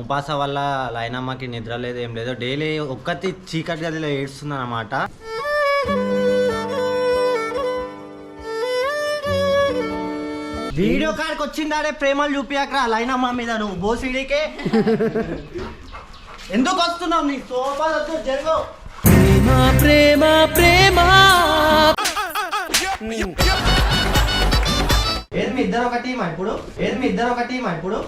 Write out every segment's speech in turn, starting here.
ముపాస వల్ల లైనమ్మకి నిద్ర లేదు ఏం లేదు. డైలీ ఒక్కటి చీకటి గదిలో ఏడుస్తుంది అన్నమాట. వీడియో కాడికి వచ్చిందాడే ప్రేమలు చూపియకరా లైనమ్మ మీద. నువ్వు బోసిడీకే ఎందుకు వస్తున్నావు? నీ సోపాలతో జరుగు. ప్రేమ ప్రేమ ప్రేమ ఏది మీ ఇద్దరు ఒక టీమా ఇప్పుడు? ఏది మీ ఇద్దరు ఒక టీమా ఇప్పుడు?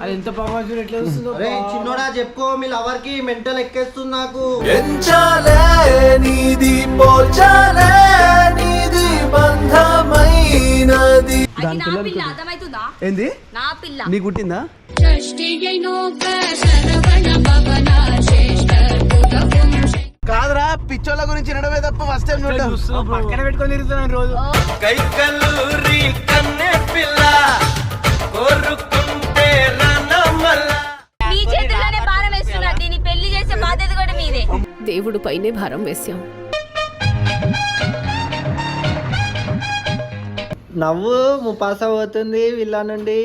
అది ఎంత పర్వాలేదు ఎట్లా వస్తుందో. అరే చిన్నోడా చెప్పుకో, మీ లవర్ కి మెంటల్ ఎక్కేస్తుంది నాకు. ఏంది నీకు పుట్టిందా? కాదురా, పిచ్చోళ్ళ గురించి వినడమే తప్ప ఫస్ట్ టైం పక్కన పెట్టుకొని తిరుగుతున్నాను రోజు. దేవుడు పైనే భారం వేశాం. నవ్వు ముపాస పోతుంది వీళ్ళ నుండి.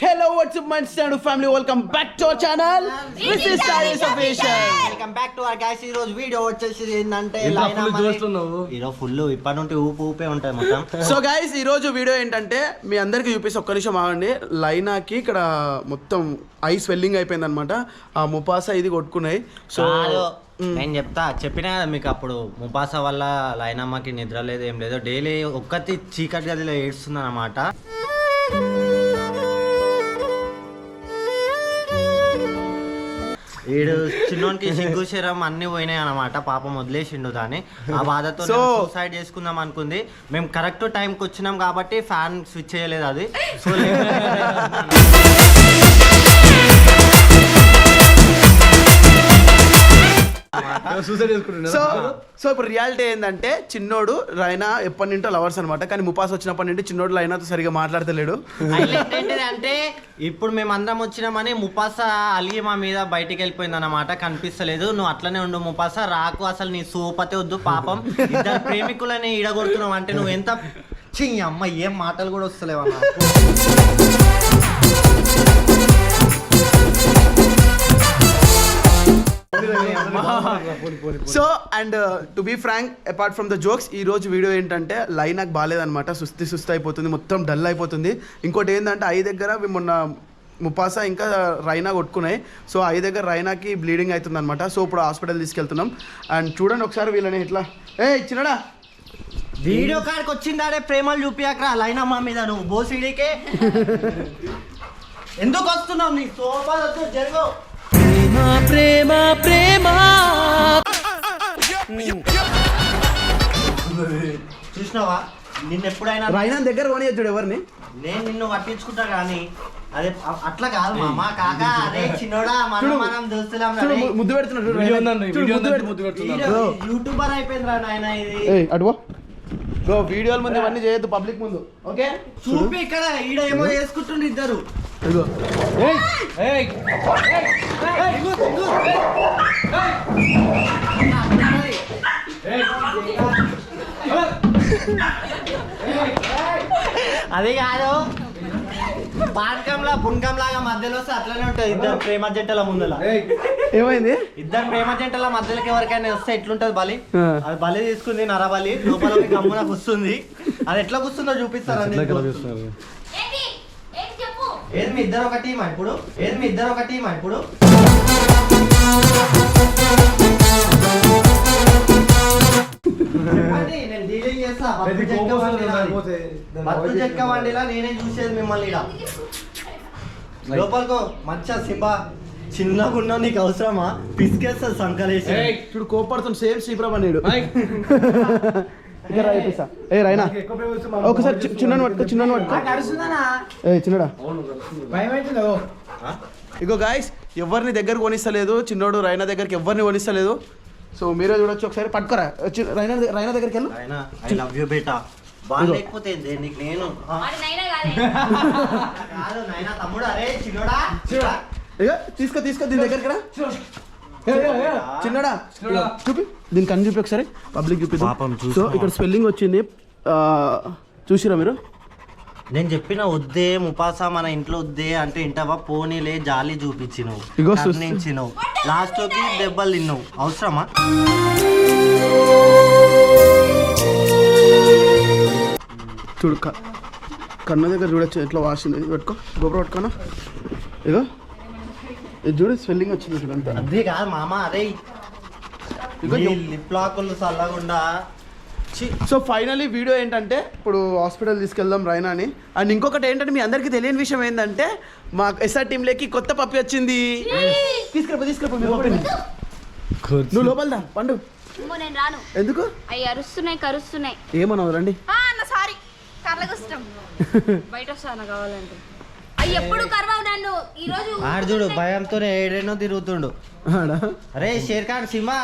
Hello WhatsApp my stand family, welcome back to our channel. This is saris official. Welcome back to our guys. ఈ రోజు వీడియో వచ్చేసి ఏంటంటే ఈరోజు ఫుల్ ఇప్పటి నుండి ఊపే ఉంటాయి మొత్తం. సో గైస్ ఈ రోజు వీడియో ఏంటంటే మీ అందరికి చూపిస్తే ఒక్క నిమిషం ఆగండి. లైనాకి ఇక్కడ మొత్తం ఐ స్వెల్లింగ్ అయిపోయింది అనమాట. ఆ ముపాస ఇది కొట్టుకున్నాయి. సో నేను చెప్పినా కదా మీకు అప్పుడు, ముపాస వల్ల లైనమ్మకి నిద్ర లేదు ఏం లేదు. డైలీ ఒక్కటి చీకటి గదిలో ఏడుస్తుంది అన్నమాట. వీడు చిన్నోనికి సిగ్గు శరం అన్ని పోయినాయి అనమాట. పాపం వదిలేసిండు దాన్ని. ఆ బాధతో సూసైడ్ చేసుకుందాం అనుకుంది. మేము కరెక్ట్ టైంకి వచ్చినాం కాబట్టి ఫ్యాన్ స్విచ్ చేయలేదు అది. సో ఇప్పుడు రియాలిటీ ఏంటంటే చిన్నోడు రైనా ఎప్పటి నుంటో లవర్స్ అనమాట. కానీ ముపాస వచ్చినప్పటి నుండి చిన్నోడు లైనాతో సరిగా మాట్లాడతలేడు. అంటే ఇప్పుడు మేము అందరం వచ్చినామని ముపాస అలిగి మా మీద బయటికి వెళ్ళిపోయింది అనమాట. కనిపిస్తలేదు. నువ్వు అట్లనే ఉండు ముపాస, రాకు అసలు నీ సోపతే వద్దు. పాపం ఇద్దరు ప్రేమికులని ఈడగొడుతున్నావు అంటే నువ్వు ఎంత అమ్మ, ఏం మాటలు కూడా వస్తలేవు అన్న. So and to be frank, apart from the jokes, ఈ రోజు వీడియో ఏంటంటే లైనాకు బాగాలేదనమాట. సుస్తి అయిపోతుంది, మొత్తం డల్ అయిపోతుంది. ఇంకోటి ఏంటంటే ఐ దగ్గర మొన్న ముపాస ఇంకా రైనా కొట్టుకున్నాయి. సో ఐ దగ్గర రైనాకి బ్లీడింగ్ అవుతుంది అనమాట. సో ఇప్పుడు హాస్పిటల్ తీసుకెళ్తున్నాం. అండ్ చూడండి ఒకసారి వీళ్ళని ఇట్లా. ఏ చిన్నడా, వీడియో కాడికి వచ్చిందాడే ప్రేమలు చూపియకరా లైనమ్మ మీద. నువ్వు బోసిడీకే ఎందుకు వస్తున్నావు? నీ సోపాలతో జరుగు. ప్రేమ ప్రేమ చూసినావా? నిన్న ఎప్పుడైనా రైనా దగ్గర కొనియొచ్చుడు ఎవరిని? నేను నిన్ను పట్టించుకుంటా కానీ అదే అట్లా కాదు మామ. కాకా అరే చిన్నోడా, మనం దోస్తులం. ముద్దు పెడుతున్నాడు, యూట్యూబర్ అయిపోయిందిరా నాయన ఇది. అటువో వీడియోల ముందు ఇవన్నీ చేయొద్దు, పబ్లిక్ ముందు. ఓకే చూపి ఇక్కడ ఈడ ఏమో చేసుకుంటుండ్రు ఇద్దరు. అది కాదు, పానకంలా పుణకం లాగా మధ్యలో వస్తే అట్లనే ఉంటుంది. ఇద్దరు ప్రేమ జంటల ముందల ఏమైంది? ఇద్దరు ప్రేమ జంటల మధ్యలోకి ఎవరికైనా వస్తే ఎట్లుంటది బలి? అది బలి తీసుకుంది నరబలి. లోపల గమ్మున కూస్తుంది. అది ఎట్లా కూస్తుందో చూపిస్తారని. ఏది మీ ఇద్దరు ఒక టీమా ఇప్పుడు? ఏది మీ ఇద్దరు ఒక టీమా ఇప్పుడు? నేను డీలింగ్ చేస్తా. బత్తు చెక్క వండిలా నేనే చూసేది మిమ్మల్ని. లోపలికో మంచిగా సింబా చిన్నగా ఉన్నావు, నీకు అవసరమా? పిసికేస్తా సంకలేసి. చూడు కోపడుతుంది, సేమ్ శ్రీప్రభ నేడు. ఏ రైనా ఒకసారి చిన్న పట్టుకో, చిన్న పట్టుకో. ఏ చిన్నడా, ఇగో గాయస్ ఎవరిని దగ్గర కొనిస్తలేదు చిన్నోడు. రైనా దగ్గరికి ఎవరిని కొనిస్తలేదు. సో మీరే చూడొచ్చు, ఒకసారి పట్టుకోరా. రైనా దగ్గరికి వెళ్ళు. ఐ లవ్ యూ బేటా. బాగా లేకపోతే నీకు నేను కాదు నైనా తమ్ముడు. అరే చిన్నోడా, ఇక తీసుకో దీని దగ్గరికి రా. చిన్నడా చూపి దీనికి అన్ని చూపి ఒకసారి పబ్లిక్ పాపం చూపి. చూసుకో. సో ఇక్కడ స్పెల్లింగ్ వచ్చింది, చూసిరా మీరు? నేను చెప్పిన వద్దే ముపాసా మన ఇంట్లో వద్దే అంటే ఇంటవా పోనీలే జాలి చూపించినవు ఇగో కర్ణించినవు లాస్ట్ కి దెబ్బలు తిన్నావు అవసరమా? చూడు కన్న దగ్గర చూడొచ్చు ఎట్లా వాసింది. ఇది పెట్టుకో, గోపురం పెట్టుకోనా. ఇగో ఇది చూడు స్వెల్లింగ్ వచ్చింది చూడంతా. అదే కాదు మామ, అరే లిప్ లాకులు చల్లకుండా. సో ఫైనలీ వీడియో ఏంటంటే ఇప్పుడు హాస్పిటల్ తీసుకెళ్దాం రైనా అని. అండ్ ఇంకొకటి ఏంటంటే మీ అందరికీ తెలియని విషయం ఏంటంటే మా ఎస్ఆర్ టీంలోకి కొత్త పప్పి వచ్చింది. తీసుకురా మీ పప్పిని. నువ్వు లోపల దా పండు. నేను రాను. ఎందుకు? అవి అరుస్తున్నాయి కరుస్తున్నాయి. ఏమన్నావు రండి. సారీ కర్లకొస్తాం బయట వస్తాను కావాలంటే. అవి ఎప్పుడు కరవవు నన్ను. ఈ రోజు ఆడు చూడు భయంతో ఏడేనో తిరుగుతుండు. ఆడా అరే షేర్ ఖాన్ సింహా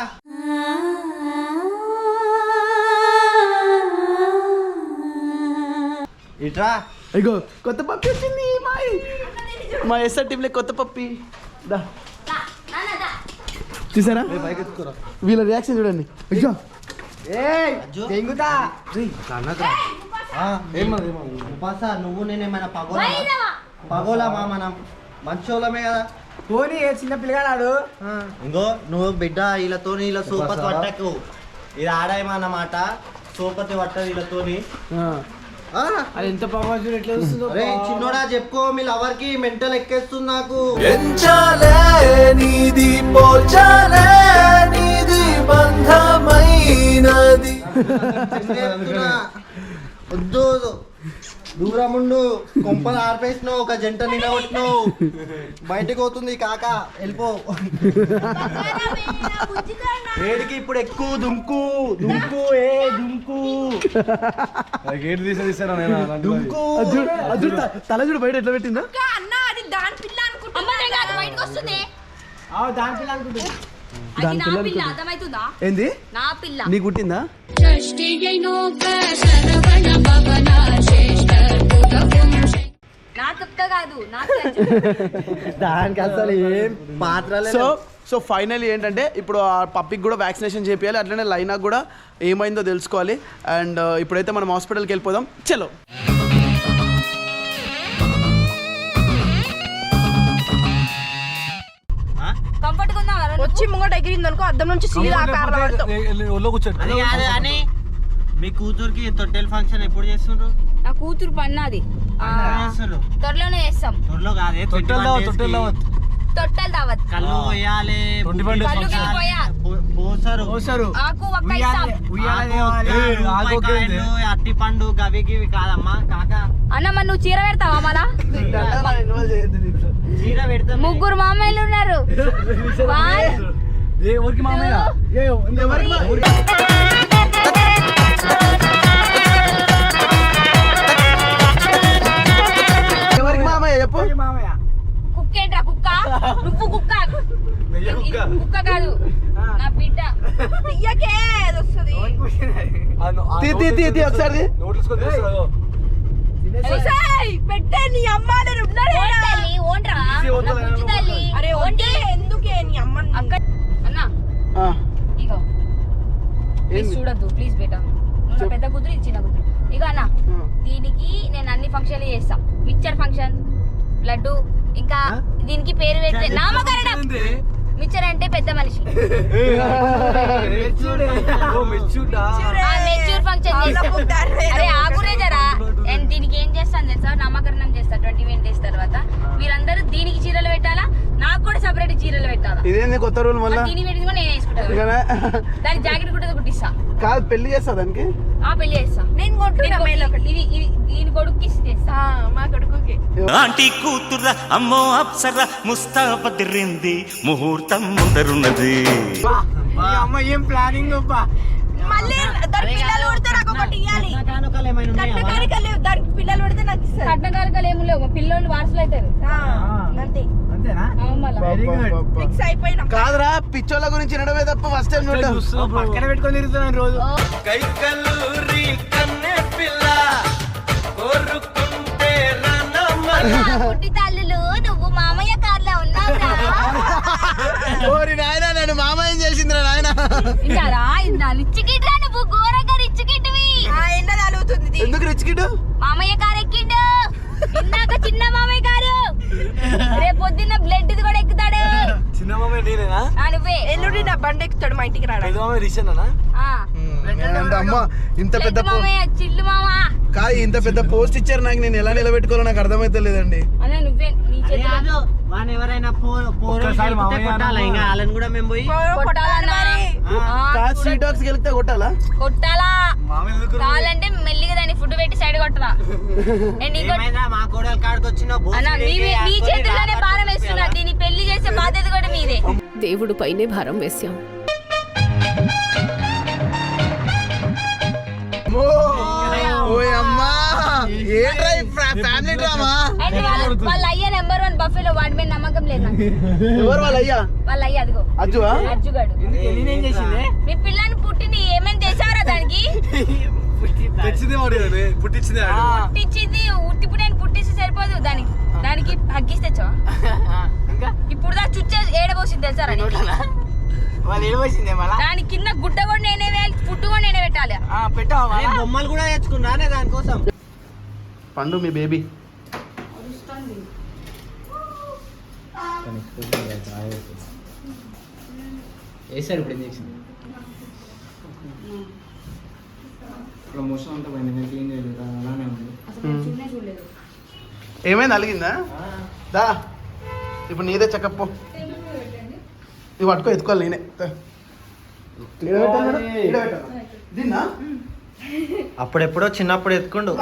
ఇట్రా. ఇగో కొత్త పప్పి వచ్చింది మా ఎస్ఆర్ టీంలో కొత్త పప్పి. దా చూసారా వీళ్ళ రియాక్షన్ చూడండి. అయ్యో ముపాసా నువ్వు నేనేమైనా పగోలా మా మనం మంచోళ్ళమే కదా. పోనీ ఏ చిన్న పిల్లగాడు ఇంకో నువ్వు బిడ్డ వీళ్ళతో ఇలా సోపతి పట్టకు. ఇది ఆడాయమన్నమాట. సోపతి పట్టదు వీళ్ళతోని. అది ఎంత పవర్ ఎట్లా వస్తుందో. అరే చిన్నోడా చెప్పుకో మీ లవర్ కి మెంటల్ ఎక్కేస్తుంది నాకు. చెప్తున్నా. వద్దు దూరం ఉండు. కొంపలు ఆర్పేసినావు, ఒక జంట నిలబట్టినావు. బయటకు పోతుంది కాక వెళ్ళిపో. వేడికి ఇప్పుడు ఎక్కువ దుంకు దుంకు దుంకు దుంకు. తల చూడు బయట ఎట్లా పెట్టిందా. అన్న అది దాని పిల్ల అనుకుంటా. బయటకు వస్తుంది. దాని పిల్ల అనుకుంటుంది. అది నా పిల్ల అర్థమవుతుందా? ఏంది నా పిల్ల. నీ కుట్టిందా? నా కుక్క కాదు దానికి అసలు ఏం పాత్రలే. సో ఫైనల్లీ ఏంటంటే ఇప్పుడు ఆ పప్పికి కూడా వ్యాక్సినేషన్ చేయాలి, అట్లనే లైనాకు కూడా ఏమైందో తెలుసుకోవాలి. అండ్ ఇప్పుడైతే మనం హాస్పిటల్కి వెళ్ళిపోదాం. చలో కంఫర్ట్ గా వచ్చి ముంగట ఎగిరింది అనుకో అద్దం నుంచి సీదా కార్లో పడతాం. అది కాదు అని మీ కూతురికి తొట్టెల ఫంక్షన్ ఎప్పుడు చేస్తుండ్రు? నా కూతురు పన్నది త్వరలోనే చేస్తాం. త్వరలో కాదే తొట్టెలు దావత్. కళ్ళు పోయాలి, పోసరు ఆకు ఒక్క ఇస్తాం. అట్టి పండు గవి గివి కాదమ్మా కాక. అన్న మరి నువ్వు చీర పెడతావా మళ్ళా? చీర పెడతాం. ముగ్గురు మామయ్యలు ఉన్నారు. ఎవరికి మామయ్య చెప్పు. కుక్క ఏంట్రా కుక్క? నువ్వు కుక్క. కుక్క కాదు నా బిడ్డ. తీయకే వస్తుంది. ఒకసారి పెట్టే నీ అమ్మ అరే ఓంటే ఎందుకే నీ అమ్మ అక్క. అన్న ఇగో ప్లీజ్ చూడద్దు ప్లీజ్ బేటా. నువ్వు నా పెద్ద కూతురు ఇది చిన్న కూతురు. ఇగో అన్న దీనికి నేను అన్ని ఫంక్షన్లు చేస్తా. మిక్చర్ ఫంక్షన్, లడ్డు, ఇంకా దీనికి పేరు పెట్టే నామకరణం. మిక్చర్ అంటే పెద్ద మనిషి. మెచ్యూర్ ఫంక్షన్ చేస్తా. అరే ఆగురే జరా. దీనికి ఏం చేస్తాను తెలుసా? నామకరణం చేస్తా 21 days తర్వాత. మీరందరూ దీనికి చీరలు పెట్టాలా, నాకు కూడా సపరేట్ చీరలు పెట్టాలా. ఇదేంది కొత్త రూల్ మళ్ళీ? దీని పెట్టి నేను వేసుకుంటాను. దానికి జాకెట్ కూడా కుట్టిస్తా. కాదు పెళ్లి చేస్తా దానికి. పెళ్లి చేస్తా నేను. కొంటున్నా దీని కొడుకు చేస్తా. మా కొడుకుకి ఆంటీ కూతుర అమ్మో అప్సర ముస్తాబదిరింది ముహూర్తం ముందరున్నది. అమ్మ ఏం ప్లానింగ్ మళ్ళీ దానికి పిల్లలు పుడితే నాకు ఒకటి ఇవ్వాలి. కానుకలు ఏమైనా ఉన్నాయా? కట్నకారికలు లేవు. దానికి పిల్లలు పుడితే నాకు ఇస్తారు. కట్నకారికలు ఏమి లేవు. పిల్లలు వారసులు అవుతారు అంతే. అంతేనా? Very good. ఫిక్స్ అయిపోయినా. కాదురా పిచ్చోళ్ళ గురించి వినడమే తప్ప ఫస్ట్ టైం చూడటం. పక్కన పెట్టుకొని తిరుగుతున్నాను రోజు. కైకల్లూరి కన్నె పిల్ల కోరుకుంటే రన్నమ్మ పుట్టి తల్లులు నువ్వు మామయ్య కార్లో ఉన్నావురా. ఓరి నాయనా నన్ను మామ ఏం చేసిందిరా నాయన? ఇంటారా ఇందా రిచ్చికిట్రా నువ్వు ఘోరంగా రిచ్చికిట్వి. ఎండ తలుగుతుంది. ఎందుకు రిచ్కిడు? మామయ్య కారు ఎక్కిండు. ఇందాక చిన్న మామయ్య కారు. రేపు పొద్దున్న బ్లడ్ కూడా ఎక్కుతాడు. చిన్న మామ నేనేనా? నువ్వే. ఎల్లుండి నా బండి ఎక్కుతాడు మా ఇంటికి రాడు. పెద్ద మామ రిషన్నా? అమ్మ ఇంత పెద్ద మామయ్య చిల్లు మామ. కాదు ఇంత పెద్ద పోస్ట్ ఇచ్చారు నాకు, నేను ఎలా నిలబెట్టుకోవాలో నాకు అర్థమైతే లేదండి. అదే నువ్వే నీ చేతిలో వాని ఎవరైనా ఒక్కసారి మామయ్య కొట్టాలా? ఇంకా వాళ్ళని కూడా మేము పోయి కొట్టాలన్నారు. కాదు స్ట్రీట్ డాగ్స్ గెలిస్తే కొట్టాలా? కొట్టాలా మామ ఎందుకు? కావాలంటే మెల్లిగా దాన్ని ఫుడ్ పెట్టి సైడ్ కొట్టరా. ఏమైందా? మా కోడలు కాడికి వచ్చిన అన్న మీ చేతుల్లోనే భారం వేస్తున్నా. దీన్ని పెళ్లి చేసే బాధ్యత కూడా మీదే. దేవుడు పైనే భారం వేశాం. ఓయ్ అమ్మా ఏంట్రా ఫ్యామిలీ డ్రామా? అయితే వాళ్ళ అయ్య నెంబర్ 1 బఫెలో, వాడి మీద నమ్మకం లేదు నాకు. ఎవరు వాళ్ళ అయ్యా? వాళ్ళ అయ్య అదిగో అజ్జువా? అజ్జుగాడు. నేనేం చేసింది? మీ పిల్లని పుట్టింది ఏమేమి చేసావరా దానికి? తెచ్చింది వాడు పుట్టించింది. పుట్టించింది ఉట్టిప్పుడు నేను పుట్టిస్తే సరిపోదు. దానికి హగ్గిస్తే ఇంకా ఇప్పుడు దా చుచ్చే ఏడబోసింది తెలుసా? వాళ్ళు ఏడవసిందే మళ్ళా. దాని కింద గుడ్డ కూడా నేనే వేయాలి, పుట్టు కూడా నేనే పెట్టాలి. పెట్టావా? బొమ్మలు కూడా తెచ్చుకున్నానే దానికోసం. పండు మీ బేబీ వేసారు ఇప్పుడు ఇంజక్షన్. ప్రమోషన్ అంతా పోయింది, నేను క్లీన్ చేయలేదు, అలానే ఉంది. ఏమైంది? అలిగిందా? దా ఇప్పుడు నీదే చెకప్. ఇవి పట్టుకో, ఎత్తుకోవాలి నేనే. దీన్నా అప్పుడెప్పుడో చిన్నప్పుడు ఎత్తుకుండు.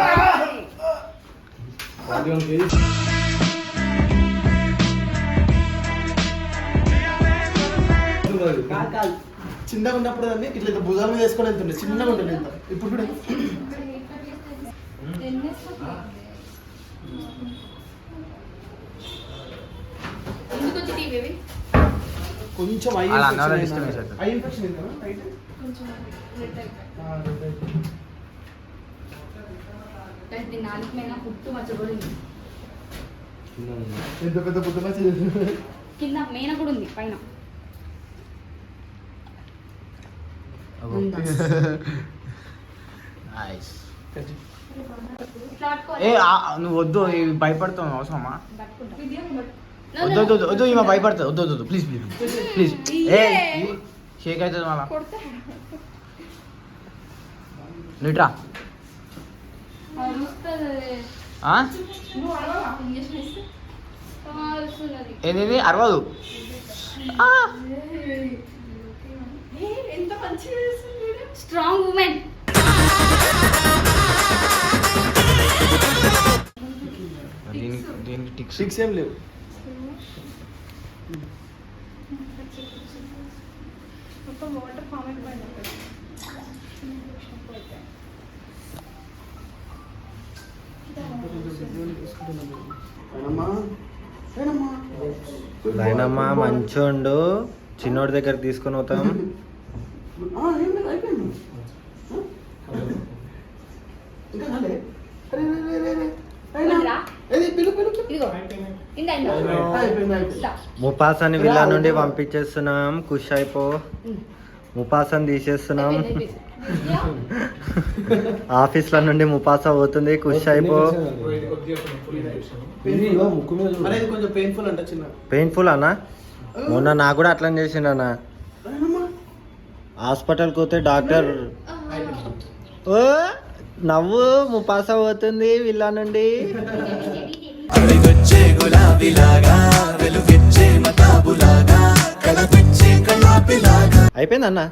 చిన్నగా ఉన్నప్పుడు దాన్ని ఇట్లా ఇట్లా భుజాల మీద వేసుకొని వెళ్తుండే, చిన్నగా ఉంటుంది ఇంత. ఇప్పుడు కూడా కొంచెం ఐ ఇన్ఫెక్షన్ పెద్ద పెద్ద పుట్టుమ కింద మేన కూడా ఉంది పైన. నువ్వు వద్దు, భయపడతావు అవసరమా? వద్దు వద్దు వద్దు, ఈమె భయపడుతుంది. వద్దు వద్దు ప్లీజ్ ప్లీజ్ ప్లీజ్. ఏ షేక్ అవుతుంది మళ్ళా. నీట్రా ఏంది అరవదు. Strong women. దీనికి టిక్స్ సిక్స్ ఏం లేవు. లైనమ్మా మంచోండు, చిన్నోడి దగ్గర తీసుకొని పోతాం. ముపాసాని విల్లా నుండి పంపించేస్తున్నాం. ఖుష్ అయిపో. ముపాసాని తీసేస్తున్నాం. ఆఫీస్ల నుండి ముపాసా పోతుంది. ఖుష్ అయిపో. కొంచెం పెయిన్ఫుల్ అంట చిన్న. పెయిన్ఫుల్ అన్నా? మొన్న నాకు కూడా అట్లా చేసిండన్నా. హాస్పిటల్కి పోతే డాక్టర్ ఓ నవ్వు ముపాసా పోతుంది విల్లా నుండి. అయిపోయిందన్నా?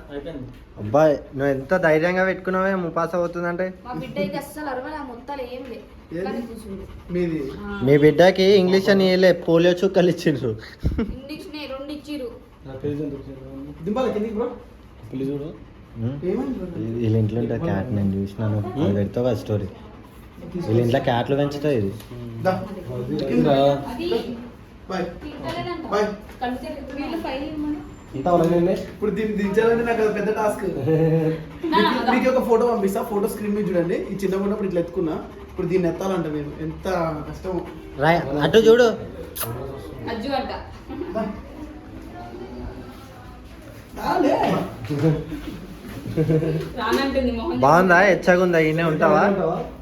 అబ్బాయి నువ్వు ఎంత ధైర్యంగా పెట్టుకున్నావే ముపాసా అవుతుందంటే. మీ బిడ్డకి ఇంగ్లీష్ అని వేయలే, పోలియో చుక్కలు ఇచ్చిండ్రు. వీళ్ళ ఇంట్లో ఉంటుంది క్యాట్, నేను చూసినాను. అది పెడతావు కదా స్టోరీ. వీళ్ళ ఇంట్లో క్యాట్లు పెంచుతాయి. ఇది ఇప్పుడు దీన్ని దించాలంటే నాకు అది పెద్ద టాస్క్. మీకు ఒక ఫోటో పంపిస్తా, ఫోటో స్క్రీన్ మీద చూడండి. ఈ చిన్నగా ఉన్నప్పుడు ఇట్లా ఎత్తుకున్నా, ఇప్పుడు దీన్ని ఎత్తాలంట మేము ఎంత కష్టమో. అటు చూడు. అజ్జు అంట. రానంటుంది మొహం. బాగుందా? ఎచ్చగుందా? ఈయనే ఉంటావా?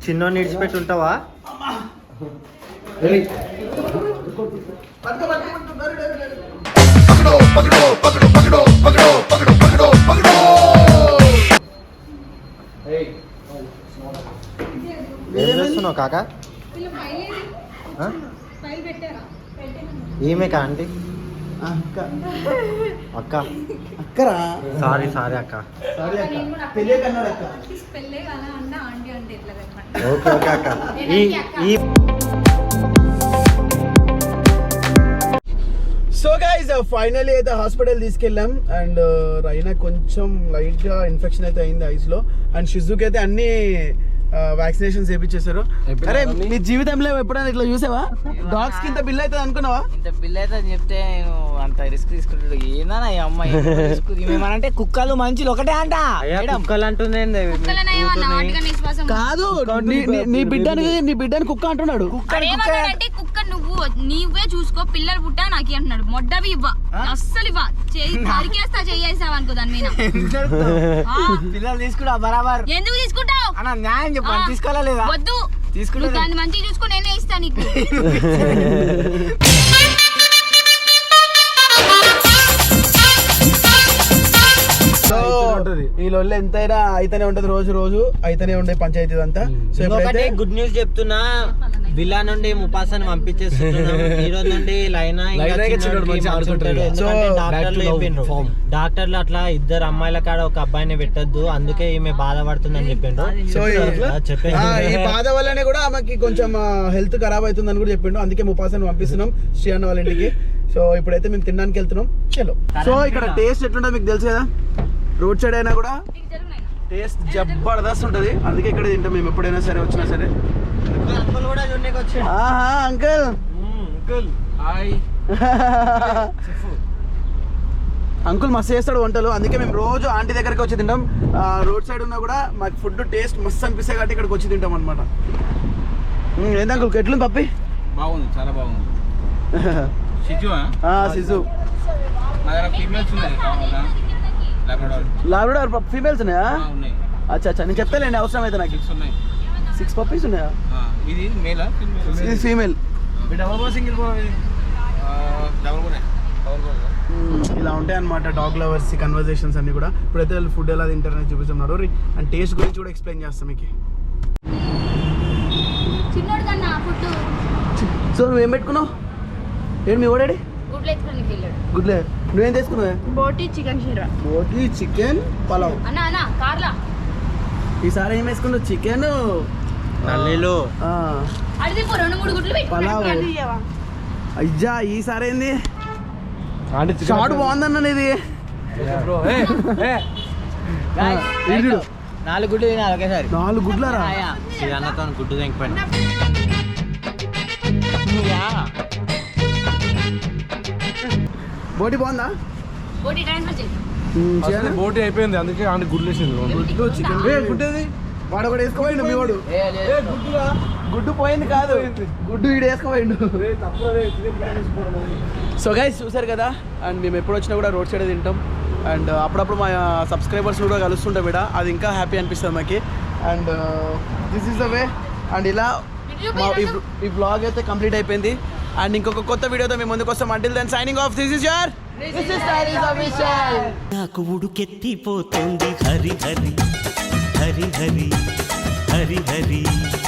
చిన్న నిడిచిపెట్టి ఉంటావా? ఏం చేస్తున్నావు కాక? ఈమె కా ఆంటీ? అక్క అక్కరా? సారీ అక్క. సారీ అక్క, తెలియక అన్నాడు అక్క. ఓకే అక్క. ఈ సో గైస్ ఫైనలీ అయితే హాస్పిటల్ తీసుకెళ్ళాం అండ్ రైనా కొంచెం లైట్ గా ఇన్ఫెక్షన్ అయితే అయింది ఐస్ లో అండ్ షిజుకి అయితే అన్ని వ్యాక్సినేషన్స్ వేయించేశారు. అరే నీ జీవితంలో ఎప్పుడైనా ఇట్లా చూసావా? డాగ్స్ కి ఇంత బిల్ అవుతుంది అనుకున్నావా? ఇంత బిల్ అయితే అని చెప్తే నేను అంత రిస్క్ తీసుకుంటాడు. ఏందా ఈ అమ్మాయి ఏమనంటే కుక్కలు మంచిలు ఒకటే అంట. కుక్కలు అంటుంది. కాదు నీ బిడ్డని కుక్క అంటున్నాడు. అంటే కుక్క నువ్వే చూసుకో, పిల్లలు పుట్టా నాకు అంటున్నాడు. మొడ్డవి ఇవ్వ, అస్సలు ఇవ్వ, నరికేస్తా చేసావు అనుకో దాని మీద. పిల్లలు తీసుకుంటా బరాబర్. ఎందుకు తీసుకుంటావు అన్న న్యాయం చెప్పాను. తీసుకోవాలా లేదా? వద్దు, తీసుకుంటా. దాన్ని మంచిగా చూసుకో, నేనే ఇస్తా నీకు. సో ఈ లొల్లి ఎంతైనా అయితేనే ఉంటది, రోజు అయితేనే ఉండే పంచాయతీ అంతా. సో ఇంకొకటి గుడ్ న్యూస్ చెప్తున్నా, విల్లా నుండి ముపాసాని పంపించేస్తున్నాం. ఈ రోజు నుండి లైనా డాక్టర్లు అట్లా ఇద్దరు అమ్మాయిల కాడ ఒక అబ్బాయిని పెట్టద్దు, అందుకే ఈమె బాధపడుతుందని చెప్పిండు. సో ఈ బాధ వల్లనే కూడా ఆమెకి కొంచెం హెల్త్ ఖరాబ్ అవుతుందని కూడా చెప్పిండు. అందుకే ముపాసాని పంపిస్తున్నాం శ్రీ అన్న వాళ్ళ ఇంటికి. సో ఇప్పుడైతే మేము తినడానికి వెళ్తున్నాం. చలో. సో ఇక్కడ టేస్ట్ ఎట్లుంటుంది మీకు తెలుసు కదా, రోడ్ సైడ్ అయినా కూడా టేస్ట్ జబర్దస్త్ ఉంటుంది. అందుకే ఇక్కడ తింటాం మేము ఎప్పుడైనా సరే, వచ్చినా సరే. ఆహా అంకుల్, అంకుల్ మస్తు చేస్తాడు వంటలు. అందుకే మేము రోజు ఆంటీ దగ్గరికి వచ్చి తింటాం. రోడ్ సైడ్ ఉన్నా కూడా మాకు ఫుడ్ టేస్ట్ మస్తు అనిపిస్తాయి కాబట్టి ఇక్కడికి వచ్చి తింటాం అనమాట. ఏంది అంకుల్ ఎట్లుంది పప్పి? బాగుంది, చాలా బాగుంది. సిజు ఫీమేల్స్ ఉన్నాయి, లాబ్రడార్ ఫీమేల్స్ ఉన్నాయా? ఉన్నాయి. అచ్చా నేను చెప్తాలేండి, అవసరం అయితే నాకు. 6 పప్పీస్ ఉన్నాయా? ఇది మేలా ఇది ఫీమేల్. ఇలా ఉంటాయి అన్నమాట డాగ్ లవర్స్ కన్వర్జేషన్స్ అన్ని కూడా. ఇప్పుడైతే వాళ్ళు ఫుడ్ ఎలా తింటారని చూపిస్తున్నారు అండ్ టేస్ట్ గురించి కూడా ఎక్స్ప్లెయిన్ చేస్తాం మీకు. సో నువ్వేం పెట్టుకున్నావు? ఏంటి మీ ఓడాడి? గుడ్లే. నువ్వేం తీసుకున్నావే? బోటి చికెన్ షీరా. బోటి చికెన్ పలావ్. అన్నా కార్లా ఈసారి ఏం వేసుకున్నావు? చికెన్ పల్లీలు, పలావ్. అయ్యా ఈసారి ఏంది షార్ట్ బాగుందన్న ఇది. 4 గుడ్లు తినాలి ఒకేసారి. 4 గుడ్లరా? అన్నతో గుడ్డు తెంగిపోయినా. బోటి బాగుందా? బోటి ట్రాన్స్ఫర్ చేయి. బోటి అయిపోయింది, అందుకే ఆంటీ గుడ్లు వేసింది. గుడ్డు చికెన్ గుడ్డేది వాడు ఒకటి వేసుకోపోయిండు. మీ వాడు గుడ్డు పోయింది కాదు, గుడ్డు వీడు వేసుకోపోయిండు. సో గైస్ చూసారు కదా, అండ్ మేము ఎప్పుడు వచ్చినా కూడా రోడ్ సైడ్ తింటాం. అండ్ అప్పుడప్పుడు మా సబ్స్క్రైబర్స్ కూడా కలుస్తుంటాం ఇక్కడ, అది ఇంకా హ్యాపీ అనిపిస్తుంది మాకు. And this is the way. And ఇలా ఈ బ్లాగ్ అయితే కంప్లీట్ అయిపోయింది. అండ్ ఇంకొక కొత్త వీడియోతో మేము ముందుకు వస్తాం. Until then signing off. This is your నాకు ఉడుకెత్తిపోతోంది హరి హరి హరి హరి హరి హరి.